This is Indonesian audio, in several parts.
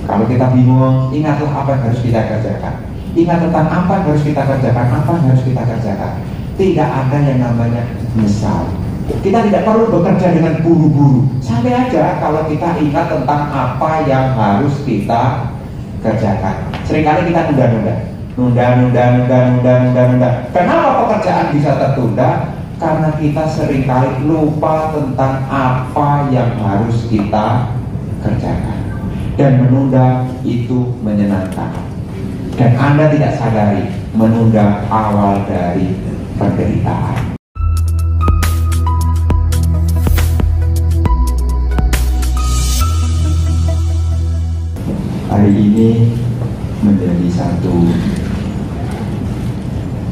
Kalau kita bingung, ingatlah apa yang harus kita kerjakan. Ingat tentang apa yang harus kita kerjakan, apa yang harus kita kerjakan. Tidak ada yang namanya menyesal. Kita tidak perlu bekerja dengan buru-buru. Santai aja kalau kita ingat tentang apa yang harus kita kerjakan. Seringkali kita nunda. Kenapa pekerjaan bisa tertunda? Karena kita seringkali lupa tentang apa yang harus kita kerjakan. Dan menunda itu menyenangkan. Dan Anda tidak sadari menunda awal dari penderitaan. Hari ini menjadi satu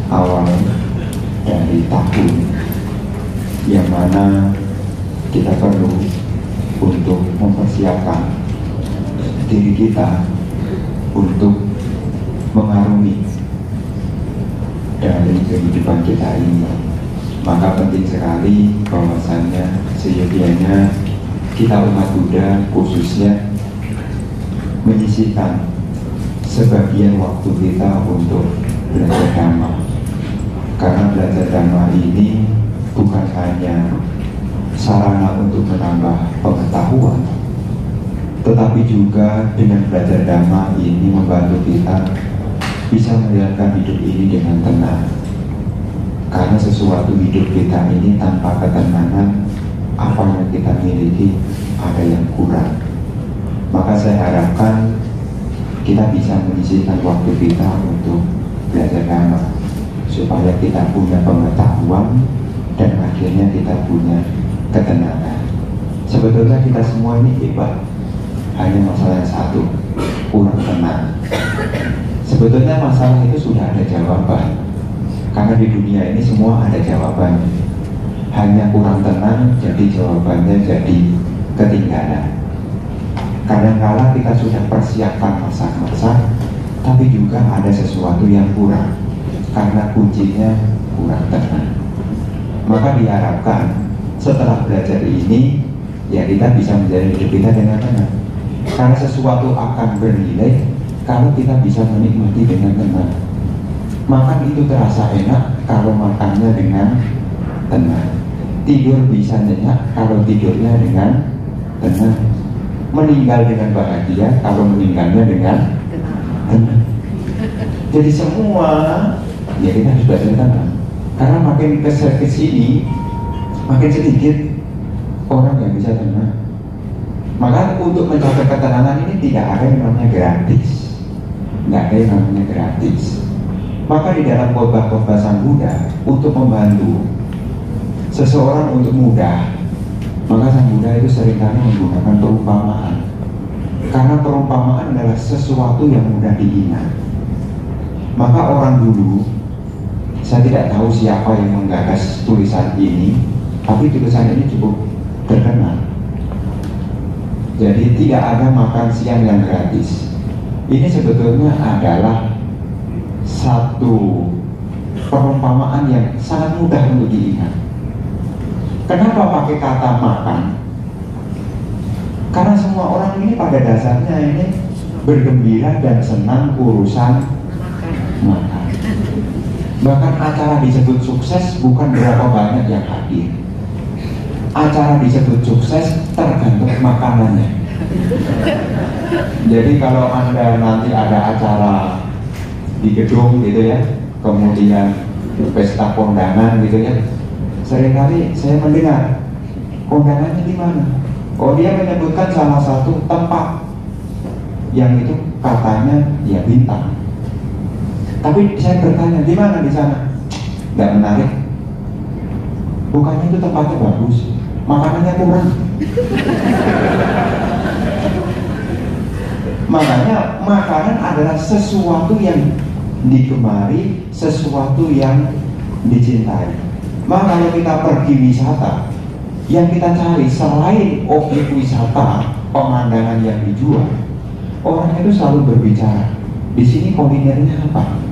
awal dari tahun yang mana kita perlu untuk mempersiapkan diri kita untuk mengarungi dari kehidupan kita ini. Maka penting sekali bahwasannya seyogianya kita umat Buddha khususnya menyisihkan sebagian waktu kita untuk belajar Dhamma. Karena belajar Dhamma ini bukan hanya sarana untuk menambah pengetahuan, tetapi juga dengan belajar Dhamma ini membantu kita bisa menjalankan hidup ini dengan tenang. Karena sesuatu hidup kita ini tanpa ketenangan, apa yang kita miliki ada yang kurang. Maka saya harapkan kita bisa menyisihkan waktu kita untuk belajar Dhamma, supaya kita punya pengetahuan dan akhirnya kita punya ketenangan. Sebetulnya kita semua ini hebat, hanya masalah yang satu, kurang tenang. Sebetulnya masalah itu sudah ada jawaban, karena di dunia ini semua ada jawaban. Hanya kurang tenang, jadi jawabannya jadi ketinggalan. Kadang-kala kita sudah persiapkan masa-masa, tapi juga ada sesuatu yang kurang, karena kuncinya kurang tenang. Maka diharapkan setelah belajar ini, ya kita bisa menjalani hidup kita dengan tenang. Karena sesuatu akan bernilai kalau kita bisa menikmati dengan tenang. Makan itu terasa enak kalau makannya dengan tenang. Tidur bisa nyenyak kalau tidurnya dengan tenang. Meninggal dengan bahagia kalau meninggalnya dengan tenang. Jadi semua ya kita harus belajar tenang. Karena makin kesini makin sedikit orang yang bisa tenang. Maka untuk mencapai ketenangan ini tidak ada yang namanya gratis. Tidak ada yang namanya gratis. Maka di dalam khotbah-khotbah Sang Buddha untuk membantu seseorang untuk mudah, maka Sang Buddha itu seringkali menggunakan perumpamaan. Karena perumpamaan adalah sesuatu yang mudah diingat. Maka orang dulu, saya tidak tahu siapa yang menggagas tulisan ini, tapi tulisan ini cukup terkenal. Jadi tidak ada makan siang yang gratis. Ini sebetulnya adalah satu perumpamaan yang sangat mudah untuk diingat. Kenapa pakai kata makan? Karena semua orang ini pada dasarnya ini bergembira dan senang urusan makan. Bahkan acara disebut sukses bukan berapa banyak yang hadir. Acara disebut sukses tergantung makanannya. Jadi kalau Anda nanti ada acara di gedung gitu ya, kemudian pesta kondangan gitu ya, seringkali saya mendengar kondangannya di mana? Oh, dia menyebutkan salah satu tempat yang itu katanya ya bintang. Tapi saya bertanya, di mana di sana? Tidak menarik. Bukannya itu tempatnya bagus, makanannya kurang. Makanya makanan adalah sesuatu yang digemari, sesuatu yang dicintai. Maka kalau kita pergi wisata, yang kita cari selain objek wisata, pemandangan yang dijual, orang itu selalu berbicara, di sini kulinernya apa?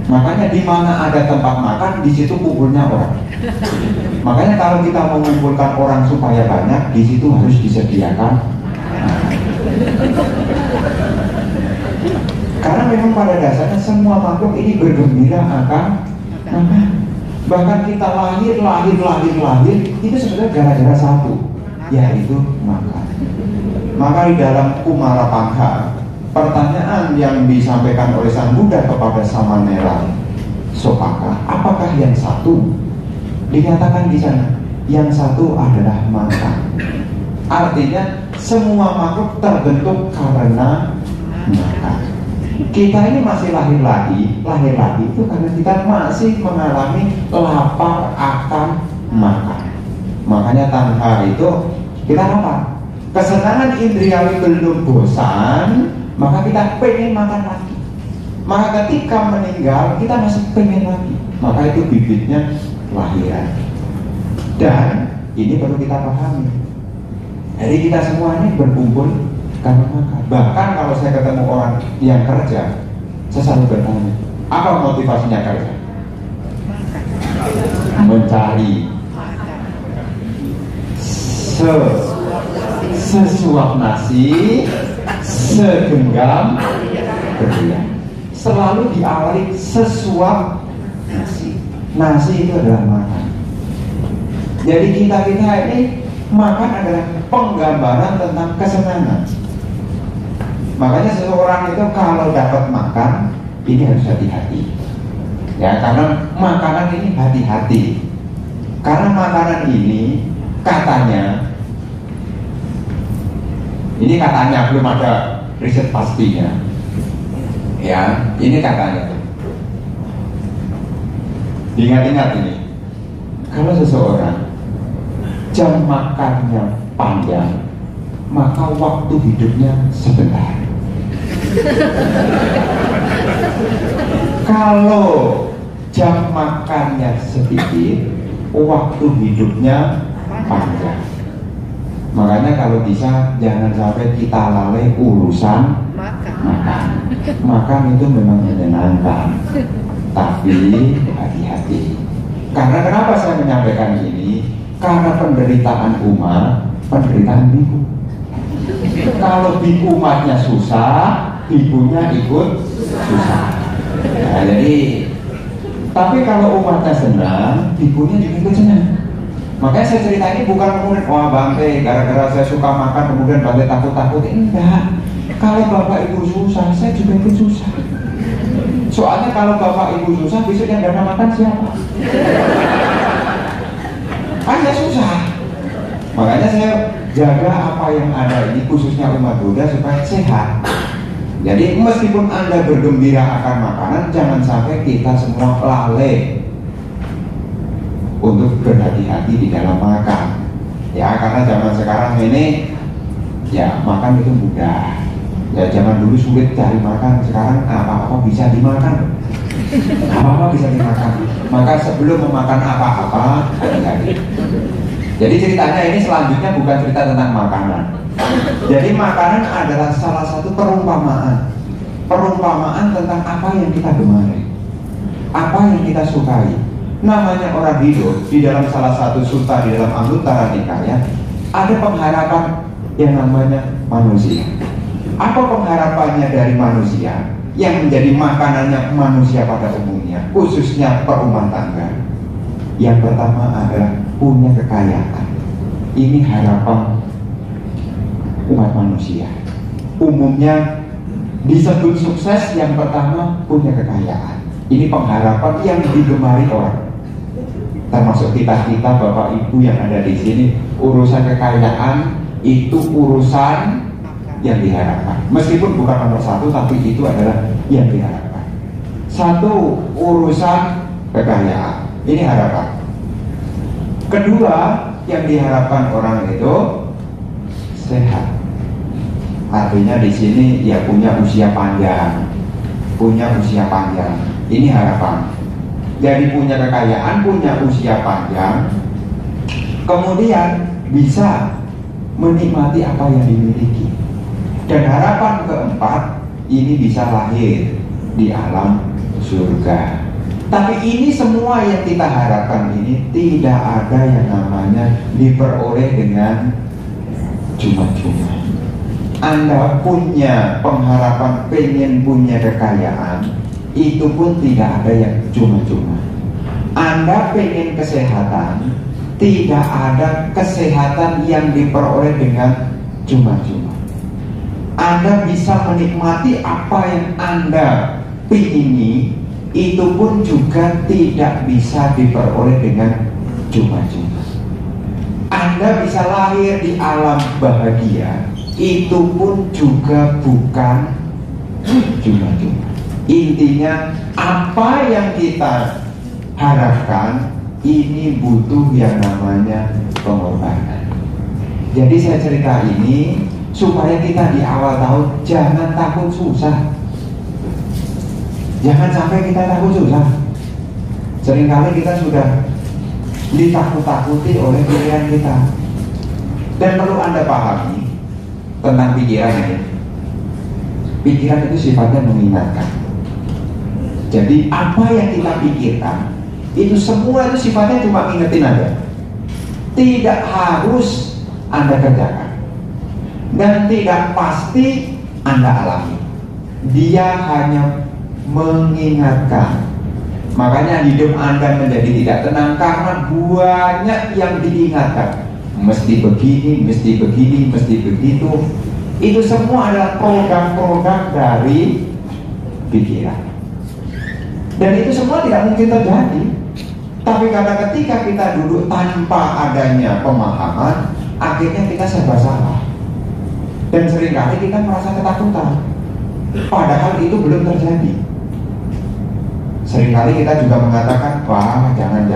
Makanya di mana ada tempat makan, di situ kumpulnya orang. Makanya kalau kita mau mengumpulkan orang supaya banyak, di situ harus disediakan. pada dasarnya semua makhluk ini bergembira akan makan. Bahkan kita lahir itu sebenarnya gara-gara satu, yaitu makan. Maka di dalam Kumarapangka, pertanyaan yang disampaikan oleh Sang Buddha kepada Samanera Sopaka, apakah yang satu? Dinyatakan di sana, yang satu adalah makan. Artinya semua makhluk terbentuk karena makan. Kita ini masih lahir lagi itu karena kita masih mengalami lapar akan makan. Makanya tanpa itu kita lapar. Kesenangan indriawi belum bosan, maka kita pengen makan lagi. Maka ketika meninggal kita masih pengen lagi. Maka itu bibitnya lahiran. Dan ini perlu kita pahami. Jadi kita semua ini berkumpul karena makan. Bahkan kalau saya ketemu orang yang kerja, saya selalu bertanya, apa motivasinya kerja? Mencari sesuap nasi, segenggam berlian. Selalu diawali sesuap nasi. Nasi itu adalah makan. Jadi kita ini makan adalah penggambaran tentang kesenangan. Makanya seseorang itu kalau dapat makan, ini harus hati-hati. Ya, karena makanan ini hati-hati. Karena makanan ini katanya, ini katanya, belum ada riset pastinya. Ya, ini katanya. Ingat-ingat ini. Kalau seseorang jam makannya panjang, maka waktu hidupnya sebentar. Kalau jam makannya sedikit, waktu hidupnya panjang. Makanya kalau bisa jangan sampai kita lalai urusan makan. Makan itu memang menyenangkan, tapi hati-hati. Karena kenapa saya menyampaikan ini? Karena penderitaan umat, penderitaan biku. Kalau biku umatnya susah, bikunya ikut susah. Nah, jadi, tapi kalau umatnya senang, bikunya juga ikut senang. Makanya saya cerita ini bukan kemudian, wah Bante, gara-gara saya suka makan kemudian Bante takut-takut. Enggak. Kalau bapak ibu susah, saya juga ikut susah. Soalnya kalau bapak ibu susah, besok yang gak makan siapa? Hanya susah. Makanya saya jaga apa yang ada ini, khususnya umat Buddha, supaya sehat. Jadi meskipun Anda bergembira akan makanan, jangan sampai kita semua lalai untuk berhati-hati di dalam makan. Ya, karena zaman sekarang ini ya makan itu mudah. Ya zaman dulu sulit cari makan, sekarang apa-apa bisa dimakan. Apa-apa bisa dimakan. Maka sebelum memakan apa-apa, hati-hati. Jadi ceritanya ini selanjutnya bukan cerita tentang makanan. Jadi makanan adalah salah satu perumpamaan. Perumpamaan tentang apa yang kita gemari, apa yang kita sukai. Namanya orang hidup, di dalam salah satu sutta di dalam Anguttara Nikaya ada pengharapan yang namanya manusia. Apa pengharapannya dari manusia yang menjadi makanannya manusia pada umumnya, khususnya perumah tangga? Yang pertama adalah punya kekayaan. Ini harapan umat manusia. Umumnya disebut sukses, yang pertama punya kekayaan. Ini pengharapan yang digemari orang. Termasuk kita-kita Bapak Ibu yang ada di sini, urusan kekayaan itu urusan yang diharapkan. Meskipun bukan nomor satu, tapi itu adalah yang diharapkan. Satu, urusan kekayaan. Ini harapan. Kedua, yang diharapkan orang itu sehat. Artinya di sini ya punya usia panjang. Punya usia panjang. Ini harapan. Jadi punya kekayaan, punya usia panjang, kemudian bisa menikmati apa yang dimiliki. Dan harapan keempat, ini bisa lahir di alam surga. Tapi ini semua yang kita harapkan ini tidak ada yang namanya diperoleh dengan cuma-cuma. Anda punya pengharapan pengen punya kekayaan, itu pun tidak ada yang cuma-cuma. Anda pengen kesehatan, tidak ada kesehatan yang diperoleh dengan cuma-cuma. Anda bisa menikmati apa yang Anda ingini, itu pun juga tidak bisa diperoleh dengan cuma-cuma. Anda bisa lahir di alam bahagia, itu pun juga bukan cuma-cuma. Intinya apa yang kita harapkan ini butuh yang namanya pengorbanan. Jadi saya cerita ini supaya kita di awal tahun jangan takut susah. Jangan sampai kita takut susah. Seringkali kita sudah ditakut-takuti oleh pikiran kita. Dan perlu Anda pahami tentang pikiran ini. Pikiran itu sifatnya mengingatkan. Jadi apa yang kita pikirkan itu semua itu sifatnya cuma ngingetin Anda. Tidak harus Anda kerjakan dan tidak pasti Anda alami. Dia hanya mengingatkan. Makanya hidup Anda menjadi tidak tenang karena banyak yang diingatkan. Mesti begini, mesti begini, mesti begitu. Itu semua adalah program-program dari pikiran. Dan itu semua tidak mungkin terjadi. Tapi karena ketika kita duduk tanpa adanya pemahaman, akhirnya kita serba salah. Dan seringkali kita merasa ketakutan, padahal itu belum terjadi. Seringkali kita juga mengatakan, wah jangan.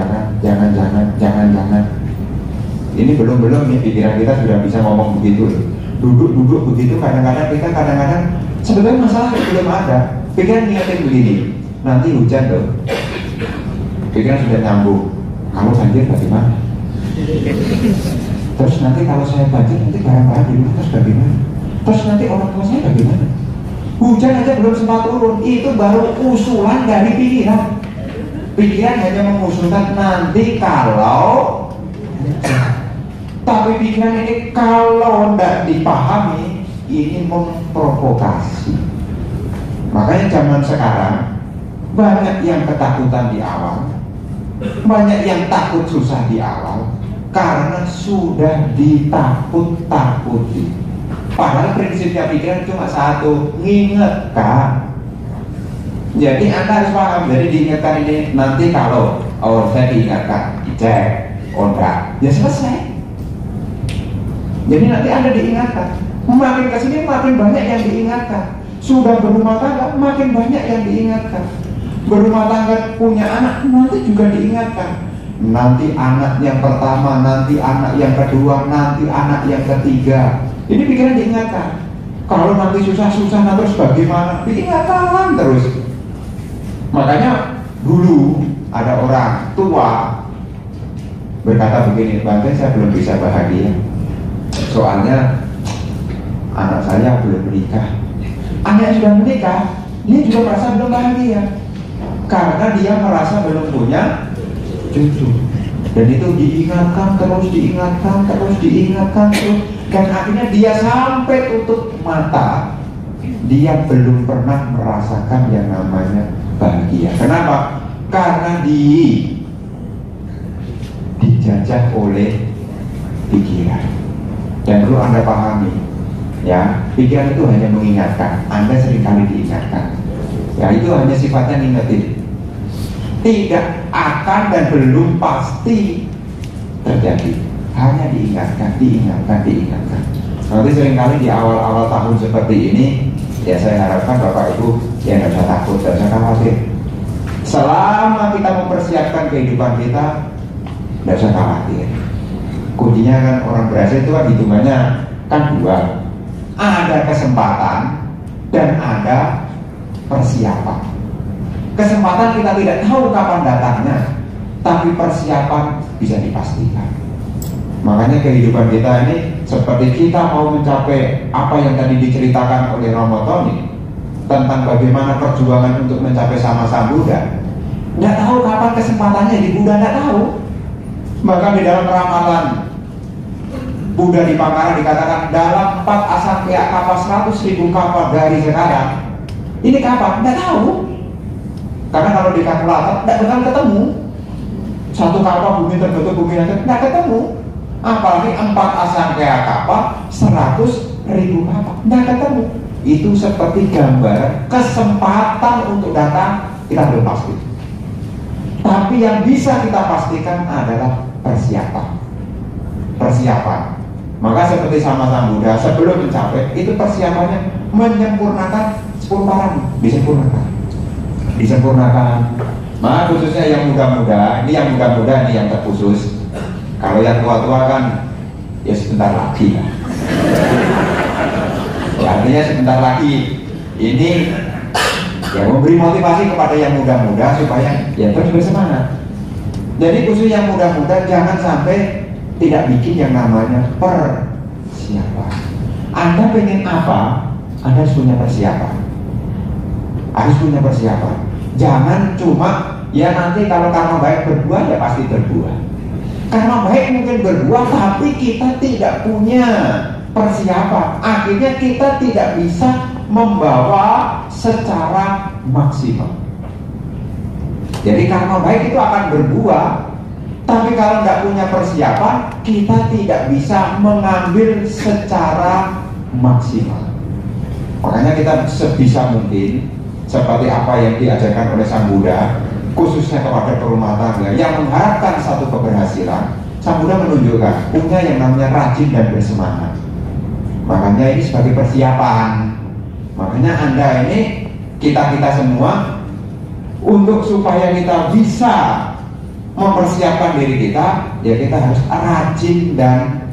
Ini belum nih pikiran kita sudah bisa ngomong begitu. Duduk begitu, kadang-kadang kita sebetulnya masalah belum ada. Pikiran ngingetin begini, nanti hujan loh. Pikiran sudah nyambung, kalau banjir bagaimana? Terus nanti kalau saya banjir, nanti barang-barang di rumah terus bagaimana? Terus nanti orang tua saya bagaimana? Hujan aja belum sempat turun, itu baru usulan dari pikiran. Pikiran hanya mengusulkan nanti kalau. Tapi pikiran ini kalau tidak dipahami, ini memprovokasi. Makanya zaman sekarang banyak yang ketakutan di awal, banyak yang takut susah di awal karena sudah ditakut-takuti. Padahal prinsipnya pikiran cuma satu, ngingetkan. Jadi Anda harus paham. Jadi diingatkan ini nanti kalau saya diingatkan, dicek, enggak, ya selesai. Jadi nanti Anda diingatkan. Makin kesini makin banyak yang diingatkan. Sudah berumah tangga makin banyak yang diingatkan. Berumah tangga punya anak nanti juga diingatkan. Nanti anak yang pertama, nanti anak yang kedua, nanti anak yang ketiga. Ini pikiran diingatkan. Kalau nanti susah-susah terus bagaimana? Diingatkan terus. Makanya dulu ada orang tua berkata begini, Bang, saya belum bisa bahagia. Soalnya anak saya belum menikah. Anak yang sudah menikah, dia juga merasa belum bahagia karena dia merasa belum punya cucu. Dan itu diingatkan terus, dan akhirnya dia sampai tutup mata, dia belum pernah merasakan yang namanya bahagia. Kenapa? Karena dijajah oleh pikiran. Dan perlu Anda pahami, ya, pikiran itu hanya mengingatkan. Anda seringkali diingatkan. Ya, itu hanya sifatnya ngingetin. Tidak akan dan belum pasti terjadi. Hanya diingatkan. Nanti seringkali di awal-awal tahun seperti ini, ya saya harapkan Bapak Ibu yang tidak usah takut, tidak usah khawatir. Selama kita mempersiapkan kehidupan kita, tidak usah khawatir. Kuncinya kan orang berhasil itu kan hitungannya kan dua. Ada kesempatan dan ada persiapan. Kesempatan kita tidak tahu kapan datangnya, tapi persiapan bisa dipastikan. Makanya kehidupan kita ini seperti kita mau mencapai apa yang tadi diceritakan oleh Romo Tony tentang bagaimana perjuangan untuk mencapai sama Sang Buddha. Tidak tahu kapan kesempatannya di Buddha, tidak tahu. Maka di dalam ramalan Buddha di Pankara dikatakan dalam 4 asangkaya kapal 100.000 kapal dari sekarang. Ini kapan? Nggak tahu. Karena kalau di kalkulator nggak bakal ketemu. Satu kapal bumi terbentuk bumi langit nggak ketemu. Apalagi 4 asangkaya kapal 100.000 kapal nggak ketemu. Itu seperti gambaran kesempatan untuk datang kita belum pasti. Tapi yang bisa kita pastikan adalah persiapan. Maka seperti sama-sama Buddha sebelum mencapai itu persiapannya menyempurnakan 10 paran, disempurnakan. Maka khususnya yang muda-muda, ini yang muda-muda ini yang terkhusus. Kalau yang tua-tua kan ya sebentar lagi lah. Artinya sebentar lagi ini ya memberi motivasi kepada yang muda-muda supaya ya terus bersemangat. Jadi khusus yang muda-muda jangan sampai tidak bikin yang namanya persiapan. Anda pengen apa? Anda harus punya persiapan. Jangan cuma ya nanti kalau karma baik berbuah ya pasti berbuah. Karma baik mungkin berbuah tapi kita tidak punya persiapan. Akhirnya kita tidak bisa membawa secara maksimal. Jadi karma baik itu akan berbuah, tapi kalau nggak punya persiapan, kita tidak bisa mengambil secara maksimal. Makanya kita sebisa mungkin seperti apa yang diajarkan oleh Sang Buddha, khususnya kepada perumah tangga yang mengharapkan satu keberhasilan, Sang Buddha menunjukkan punya yang namanya rajin dan bersemangat. Makanya ini sebagai persiapan. Makanya Anda ini, kita semua, untuk supaya kita bisa mempersiapkan diri kita, ya kita harus rajin dan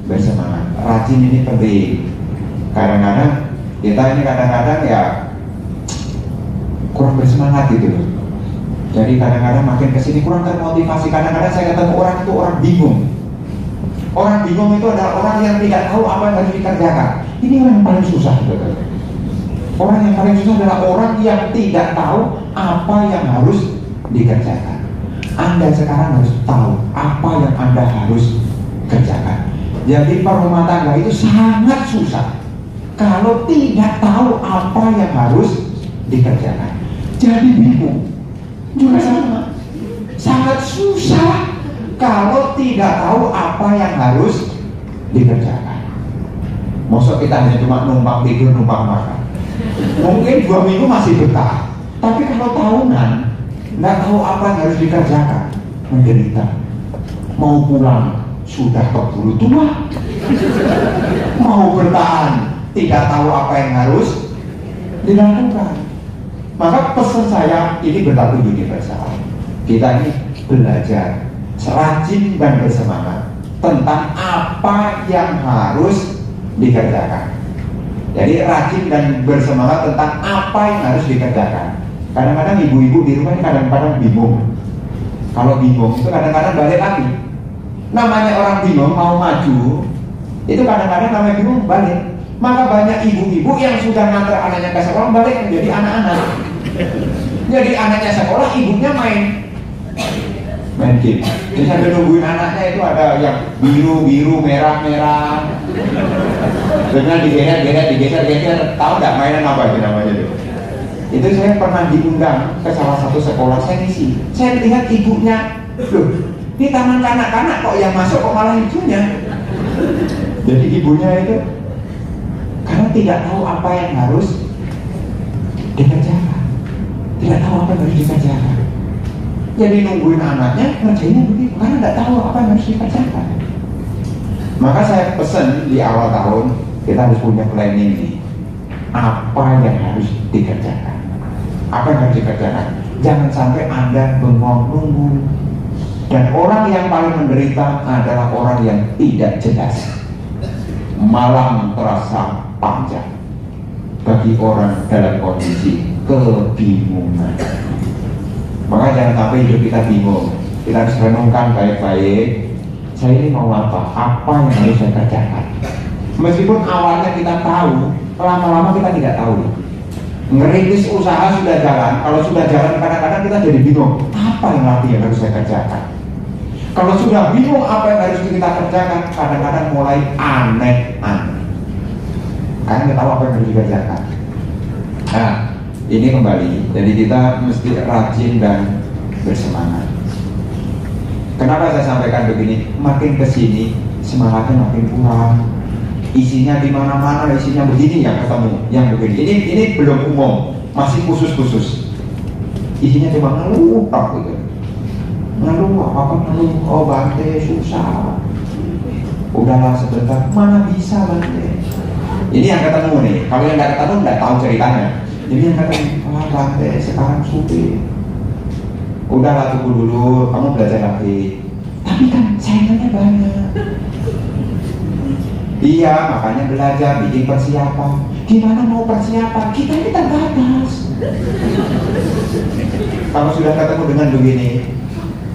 bersemangat. Rajin ini penting. Kadang-kadang kita ini ya kurang bersemangat gitu loh. Jadi kadang-kadang makin kesini kurang termotivasi. Kadang-kadang saya ketemu orang itu orang bingung. Orang bingung itu adalah orang yang tidak tahu apa yang harus dikerjakan. Ini orang yang paling susah sebetulnya. Orang yang paling susah adalah orang yang tidak tahu apa yang harus dikerjakan. Anda sekarang harus tahu apa yang Anda harus kerjakan. Jadi perumah tangga itu sangat susah kalau tidak tahu apa yang harus dikerjakan. Jadi bingung. Juga sama. Sangat susah kalau tidak tahu apa yang harus dikerjakan. Masa kita hanya cuma numpang tidur, numpang makan. Mungkin 2 minggu masih betah. Tapi kalau tahunan, nggak tahu apa yang harus dikerjakan, menderita. Mau pulang sudah keburu tua. Mau bertahan, tidak tahu apa yang harus dilakukan. Maka pesan saya ini berlaku universal. Kita ini belajar rajin dan bersemangat tentang apa yang harus dikerjakan. Jadi rajin dan bersemangat tentang apa yang harus dikerjakan. Kadang-kadang ibu-ibu di rumah ini kadang-kadang bingung. Kalau bingung itu kadang-kadang balik lagi. Namanya orang bingung mau maju, itu kadang-kadang namanya bingung balik. Maka banyak ibu-ibu yang sudah ngantar anaknya ke sekolah balik menjadi anak-anak. Jadi anaknya sekolah, ibunya main game. Jadi sambil nungguin anaknya itu ada yang biru, merah. Dengan digeser, tahu nggak mainan apa itu namanya itu? Itu saya pernah diundang ke salah satu sekolah, saya ngisi. Saya lihat ibunya, loh, ini taman kanak-kanak kok yang masuk kok malah ibunya. Jadi ibunya itu karena tidak tahu apa yang harus dikerjakan, tidak tahu apa yang harus dikerjakan. Jadi nungguin anaknya ngerjainnya begitu karena tidak tahu apa yang harus dikerjakan. Maka saya pesan di awal tahun kita harus punya planning nih, apa yang harus dikerjakan, apa yang harus dikerjakan. Jangan sampai Anda bengong nunggu. Dan orang yang paling menderita adalah orang yang tidak jelas. Malam terasa panjang bagi orang dalam kondisi kebingungan. Maka jangan sampai hidup kita bingung. Kita harus renungkan baik-baik. Saya ini mau apa yang harus saya kerjakan. Meskipun awalnya kita tahu, lama-lama kita tidak tahu. Ngerintis usaha sudah jalan. Kalau sudah jalan kadang-kadang kita jadi bingung. Apa yang lagi yang harus saya kerjakan? Kalau sudah bingung apa yang harus kita kerjakan, kadang-kadang mulai aneh-aneh. Karena nggak tahu apa yang harus dikerjakan. Nah, ini kembali. Jadi kita mesti rajin dan bersemangat. Kenapa saya sampaikan begini? Makin kesini semangatnya makin kurang. Isinya di mana-mana, isinya begini yang ketemu, yang begini. Ini belum umum, masih khusus-khusus. Isinya cuma ngeluh, tak gitu. Ngeluh, apa ngeluh? Oh Bante susah. Udahlah sebentar, mana bisa Bante? Ini yang ketemu nih. Kalau yang nggak ketemu nggak tahu ceritanya. Jadi yang ketemu, wah Bante sekarang sulit. Udahlah tunggu dulu, kamu belajar lagi. Tapi kan saingannya banyak. Iya, makanya belajar, bikin persiapan. Gimana mau persiapan? Kita ini terbatas. Kamu sudah ketemu dengan begini,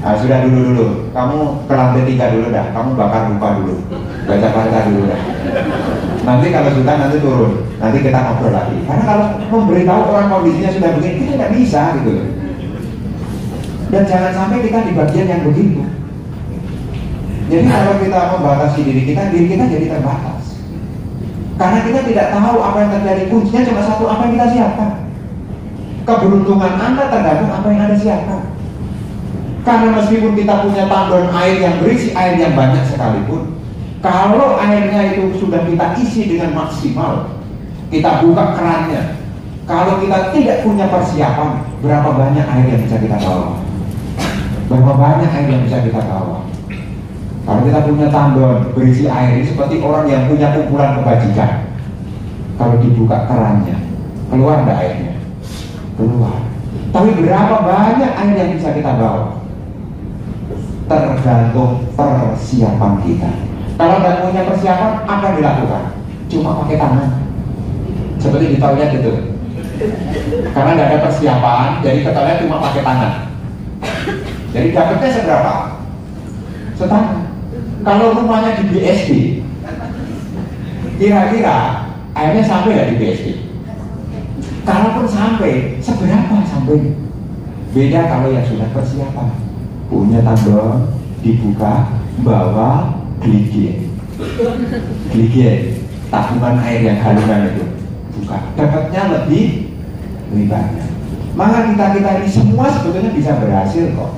sudah dulu. Kamu ke lantai 3 dulu dah. Kamu bakar lupa dulu. Baca dulu dah. Nanti kalau sudah nanti turun. Nanti kita ngobrol lagi. Karena kalau memberitahu orang kondisinya sudah begini, kita nggak bisa gitu. Dan jangan sampai kita di bagian yang begitu. Jadi kalau kita membatasi diri kita jadi terbatas. Karena kita tidak tahu apa yang terjadi. Kuncinya cuma satu, apa yang kita siapkan. Keberuntungan Anda tergantung apa yang Anda siapkan. Karena meskipun kita punya tandon air yang berisi air yang banyak sekalipun, kalau airnya itu sudah kita isi dengan maksimal, kita buka kerannya, kalau kita tidak punya persiapan, berapa banyak air yang bisa kita bawa? Berapa banyak air yang bisa kita bawa? Kalau kita punya tandon berisi air, ini seperti orang yang punya kumpulan kebajikan. Kalau dibuka kerannya, keluar enggak airnya? Keluar. Tapi berapa banyak air yang bisa kita bawa? Tergantung persiapan kita. Kalau tidak punya persiapan, apa yang dilakukan? Cuma pakai tangan. Seperti di toilet itu. Karena tidak ada persiapan, jadi ke toilet cuma pakai tangan. Jadi dapatnya seberapa? Setengah. Kalau rumahnya di BSD, kira-kira airnya sampai nggak di BSD? Kalaupun sampai, seberapa sampai? Beda kalau yang sudah persiapan, punya tandon, dibuka, bawa gligien, tabungan air yang haluan itu, buka, dapatnya lebih banyak. Maka kita ini semua sebetulnya bisa berhasil kok,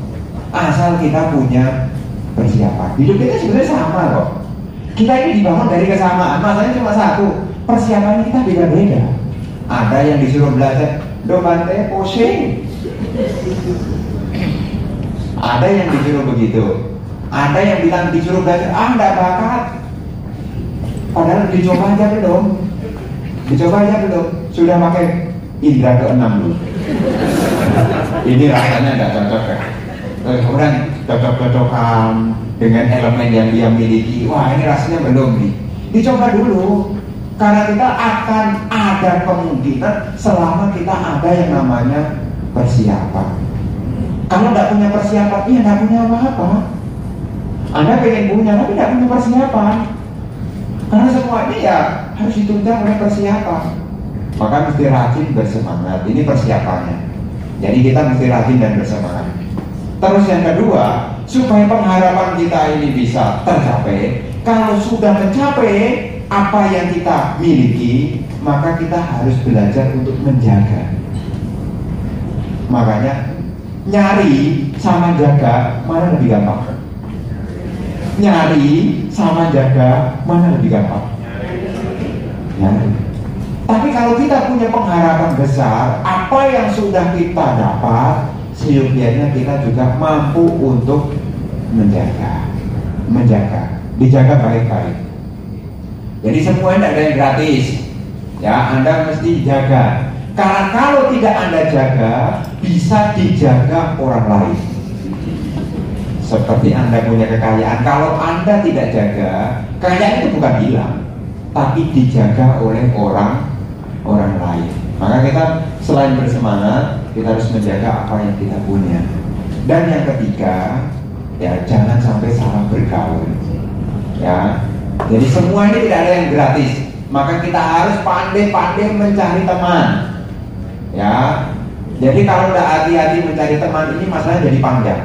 asal kita punya persiapan. Hidup kita sebenarnya sama kok. Kita ini dibangun dari kesamaan. Masalahnya cuma satu, persiapannya kita beda-beda. Ada yang disuruh belajar Bante pusing. Ada yang disuruh begitu. Ada yang bilang disuruh belajar, enggak bakat. Padahal dicoba aja belum. Sudah pakai indra ke-6 dulu. Ini rasanya enggak cocok ya. Kemudian cocok-cocokan dengan elemen yang dia miliki. Wah, ini rasanya belum nih. Dicoba dulu. Karena kita akan ada kemungkinan selama kita ada yang namanya persiapan. Kalau tidak punya persiapan, ya tidak punya apa-apa. Anda pengen punya, tapi tidak punya persiapan. Karena semua ini ya harus ditunjang oleh persiapan. Maka mesti rajin bersemangat. Ini persiapannya. Jadi kita mesti rajin dan bersemangat. Terus yang kedua, supaya pengharapan kita ini bisa tercapai, kalau sudah mencapai apa yang kita miliki, maka kita harus belajar untuk menjaga. Makanya nyari sama jaga mana lebih gampang? Nyari sama jaga mana lebih gampang? Nyari. Tapi kalau kita punya pengharapan besar, apa yang sudah kita dapat, seyogianya kita juga mampu untuk menjaga, dijaga baik-baik. Jadi semuanya tidak ada yang gratis, ya Anda mesti jaga. Karena kalau tidak Anda jaga, bisa dijaga orang lain. Seperti Anda punya kekayaan, kalau Anda tidak jaga, kekayaan itu bukan hilang, tapi dijaga oleh orang lain. Maka kita selain bersemangat, kita harus menjaga apa yang kita punya. Dan yang ketiga, ya jangan sampai salah bergaul. Ya, jadi semua ini tidak ada yang gratis. Maka kita harus pandai-pandai mencari teman. Ya, jadi kalau tidak hati-hati mencari teman ini masalahnya jadi panjang.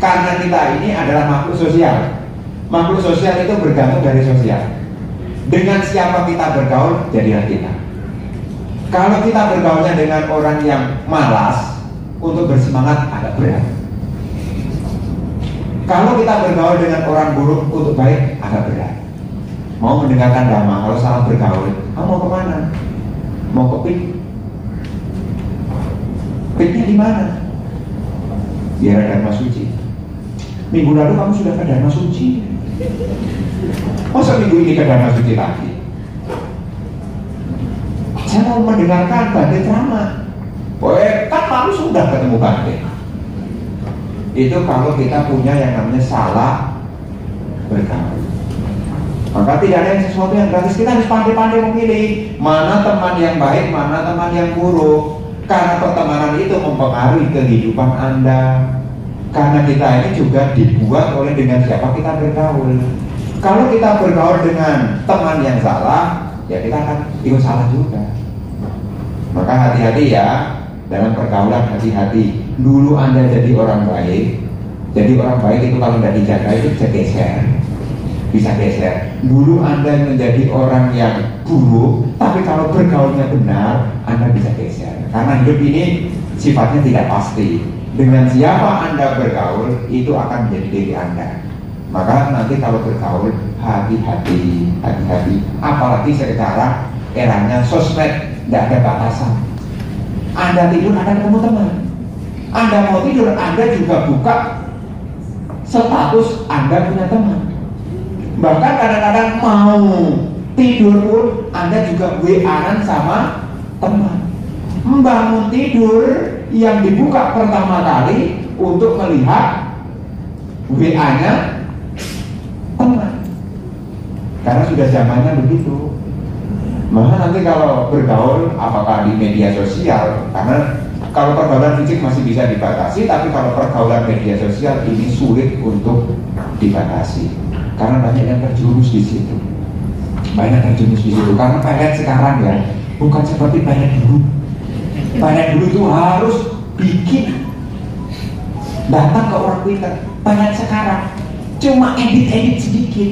Karena kita ini adalah makhluk sosial. Makhluk sosial itu bergantung dari sosial. Dengan siapa kita bergaul, jadilah kita. Kalau kita bergaulnya dengan orang yang malas, untuk bersemangat agak berat. Kalau kita bergaul dengan orang buruk, untuk baik agak berat. Mau mendengarkan dhamma, kalau salah bergaul, kamu mau kemana? Mau ke pik? Piknya di mana? Biar ada Dharma Suci. Minggu lalu kamu sudah ke Dharma Suci. Masa minggu ini ke Dharma Suci lagi? Saya mau mendengarkan Bante ceramah. Kan kamu sudah ketemu Bante. Itu kalau kita punya yang namanya salah bergaul. Maka tidak ada yang sesuatu yang gratis. Kita harus pandai-pandai memilih mana teman yang baik, mana teman yang buruk. Karena pertemanan itu mempengaruhi kehidupan Anda. Karena kita ini juga dibuat oleh dengan siapa kita bergaul. Kalau kita bergaul dengan teman yang salah, ya kita akan ikut salah juga. Maka hati-hati ya dalam pergaulan, hati-hati. Dulu Anda jadi orang baik. Jadi orang baik itu kalau tidak dijaga itu bisa geser. Bisa geser. Dulu Anda menjadi orang yang buruk, tapi kalau bergaulnya benar, Anda bisa geser. Karena hidup ini sifatnya tidak pasti. Dengan siapa Anda bergaul, itu akan menjadi diri Anda. Maka nanti kalau bergaul, hati-hati, hati-hati. Apalagi sekarang eranya sosmed, tidak ada batasan. Anda tidur, Anda ketemu teman. Anda mau tidur, Anda juga buka status Anda punya teman. Bahkan kadang-kadang mau tidur pun Anda juga WA-an sama teman. Membangun tidur yang dibuka pertama kali untuk melihat WA-nya teman. Karena sudah zamannya begitu. Maka nanti kalau bergaul apakah di media sosial, karena kalau pergaulan fisik masih bisa dibatasi, tapi kalau pergaulan media sosial ini sulit untuk dibatasi. Karena banyak yang terjerumus di situ. Banyak terjerumus di situ. Karena pelet sekarang ya, bukan seperti pelet dulu. Pelet dulu itu harus bikin datang ke orang Twitter. Pelet sekarang cuma edit-edit sedikit.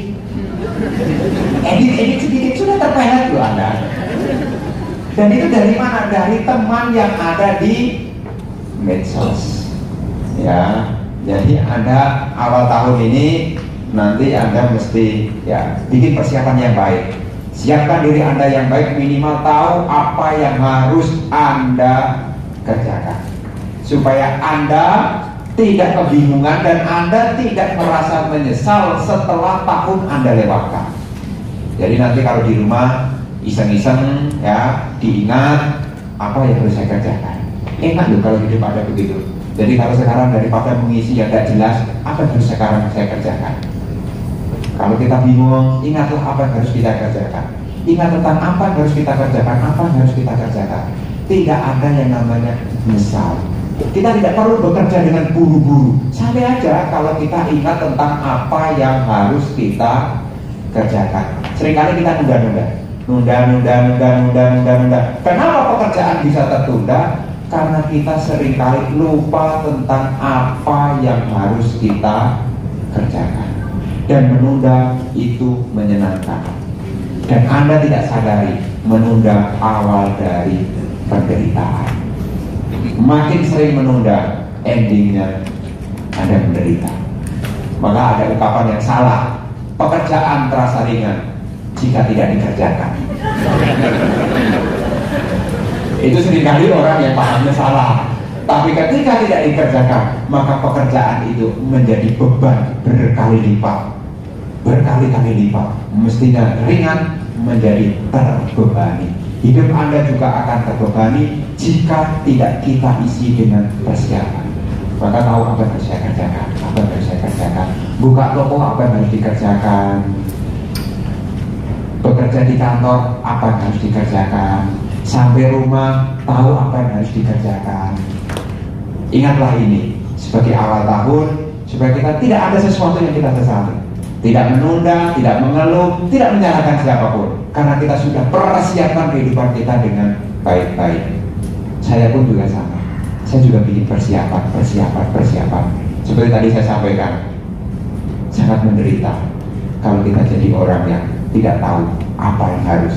Edit-edit sedikit sudah terpelet loh Anda. Dan itu dari mana? Dari teman yang ada di medsos. Ya, jadi Anda awal tahun ini nanti Anda mesti ya bikin persiapan yang baik. Siapkan diri Anda yang baik, minimal tahu apa yang harus Anda kerjakan, supaya Anda tidak kebingungan dan Anda tidak merasa menyesal setelah tahun Anda lewatkan. Jadi nanti kalau di rumah iseng-iseng ya, diingat apa yang harus saya kerjakan. Enak loh kalau hidup ada begitu. Jadi kalau sekarang daripada mengisi yang tidak jelas, apa yang harus sekarang saya kerjakan. Kalau kita bingung, ingatlah apa yang harus kita kerjakan. Ingat tentang apa yang harus kita kerjakan, apa yang harus kita kerjakan. Tidak ada yang namanya menyesal. Kita tidak perlu bekerja dengan buru-buru. Sampai aja kalau kita ingat tentang apa yang harus kita kerjakan. Seringkali kita nunda. Kenapa pekerjaan bisa tertunda? Karena kita seringkali lupa tentang apa yang harus kita kerjakan. Dan menunda itu menyenangkan. Dan Anda tidak sadari menunda awal dari penderitaan. Makin sering menunda, endingnya Anda menderita. Maka ada ungkapan yang salah, pekerjaan terasa ringan jika tidak dikerjakan. Itu seringkali orang yang pahamnya salah. Tapi ketika tidak dikerjakan, maka pekerjaan itu menjadi beban berkali lipat. Berkali-kali lipat. Mestinya ringan menjadi terbebani. Hidup Anda juga akan terbebani jika tidak kita isi dengan persiapan. Maka tahu apa yang harus saya kerjakan, apa yang harus saya kerjakan. Buka toko, apa yang harus dikerjakan. Bekerja di kantor, apa yang harus dikerjakan. Sampai rumah, tahu apa yang harus dikerjakan. Ingatlah ini sebagai awal tahun, supaya kita tidak ada sesuatu yang kita sesali. Tidak menunda, tidak mengeluh, tidak menyalahkan siapapun. Karena kita sudah persiapkan kehidupan kita dengan baik-baik. Saya pun juga sama. Saya juga bikin persiapan. Seperti tadi saya sampaikan, sangat menderita kalau kita jadi orang yang tidak tahu apa yang harus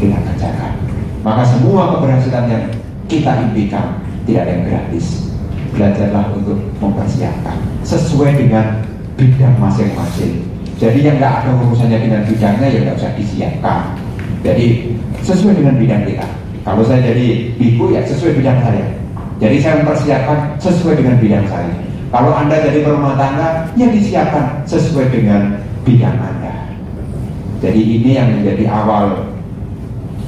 kita kerjakan. Maka semua keberhasilan yang kita impikan tidak ada yang gratis. Belajarlah untuk mempersiapkan sesuai dengan bidang masing-masing. Jadi yang nggak ada urusannya dengan bidangnya ya nggak usah disiapkan. Jadi sesuai dengan bidang kita. Kalau saya jadi ibu ya sesuai bidang saya. Jadi saya mempersiapkan sesuai dengan bidang saya. Kalau Anda jadi berumah tangga, ya disiapkan sesuai dengan bidang Anda. Jadi ini yang menjadi awal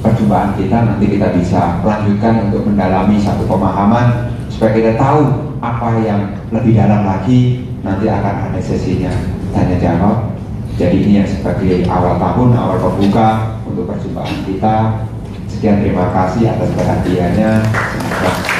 perjumpaan kita. Nanti kita bisa lanjutkan untuk mendalami satu pemahaman supaya kita tahu apa yang lebih dalam lagi. Nanti akan ada sesinya tanya jawab. Jadi ini yang sebagai awal tahun, awal pembuka untuk perjumpaan kita. Sekian, terima kasih atas perhatiannya. Semoga